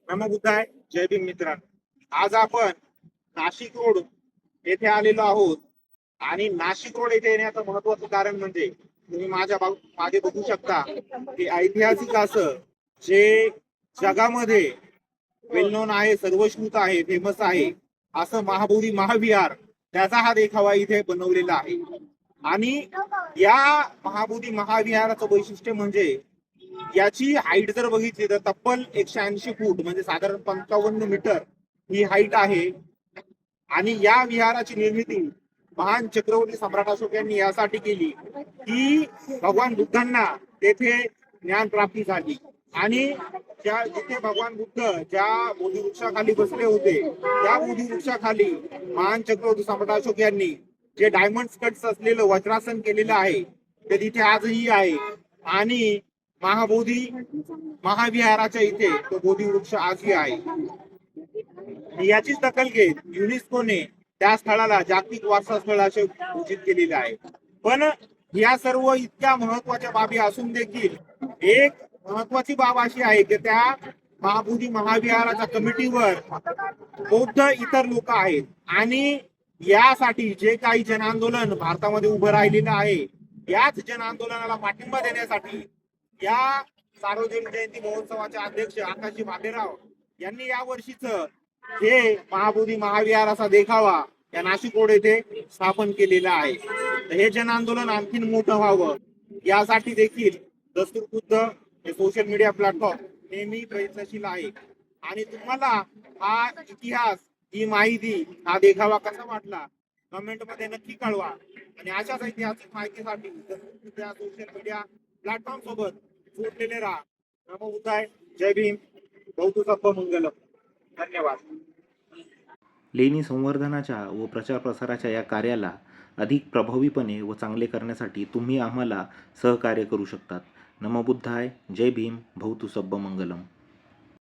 नमो बुद्धाय. जय भीम मित्रांनो. आज आपण नाशिक रोड येथे आलेलो आहोत आणि नाशिक रोड येथे येण्याचं महत्वाचं कारण म्हणजे तुम्ही मागे बघू शकता की ऐतिहासिक असं जे जगामध्ये वेल नोन आहे, सर्वश्रुत आहे, फेमस आहे असं महाबोधी महाविहार, त्याचा हा देखावा इथे बनवलेला आहे. आणि या महाबोधी महाविहाराचं वैशिष्ट्य म्हणजे याची हाईट जर बघितली तर तब्बल 180 फूट म्हणजे साधारण 55 मीटर ही हाईट आहे. आणि या विहाराची निर्मिती महान चक्रवर्ती सम्राट अशोक यांनी यासाठी केली की भगवान बुद्धांना तेथे ज्ञान प्राप्ती झाली. आणि जिथे भगवान बुद्ध ज्या बोधी वृक्षाखाली बसले होते त्या बोधी वृक्षाखाली महान चक्रवर्ती सम्राट अशोक यांनी जे डायमंड कट्स असलेलं वज्रासन केलेलं आहे ते तिथे आजही आहे. आणि महाबोधी महाविहाराच्या इथे तो बोधी वृक्ष आजही आहे. याचीच दखल घेत युनेस्कोने त्या स्थळाला जागतिक वारसा स्थळ असे घोषित केलेले आहे. पण या सर्व इतक्या महत्वाच्या बाबी असून देखील एक महत्वाची बाब अशी आहे की त्या महाबोधी महाविहाराच्या कमिटीवर बौद्ध इतर लोक आहेत. आणि यासाठी जे काही जन आंदोलन भारतामध्ये उभं राहिलेलं आहे याच जन आंदोलनाला पाठिंबा देण्यासाठी या सार्वजनिक जयंती महोत्सवाचे अध्यक्ष आकाशजी भालेराव यांनी या वर्षीच हे महाबोधी महाविहाराचा देखावा या नाशिक रोड येथे स्थापन केलेला आहे. हे जन आंदोलन आणखीन मोठं व्हावं यासाठी देखील दस्तूर खुद्द हे सोशल मीडिया प्लॅटफॉर्म नेहमी प्रयत्नशील आहे. आणि तुम्हाला हा इतिहास, ही माहिती, हा देखावा कसा वाटला कमेंट मध्ये नक्की कळवा. आणि अशाच ऐतिहासिक माहितीसाठी सोशल मीडिया प्लॅटफॉर्म सोबत जोडलेले राहा. नमो बुद्धाय. जय भीम. भवतु सप्प मंगलम. धन्यवाद. लेणी संवर्धनाच्या व प्रचार प्रसाराच्या या कार्याला अधिक प्रभावीपणे व चांगले करण्यासाठी तुम्ही आम्हाला सहकार्य करू शकतात. नमो बुद्धाय. जय भीम. भवतु सब्ब मंगलम.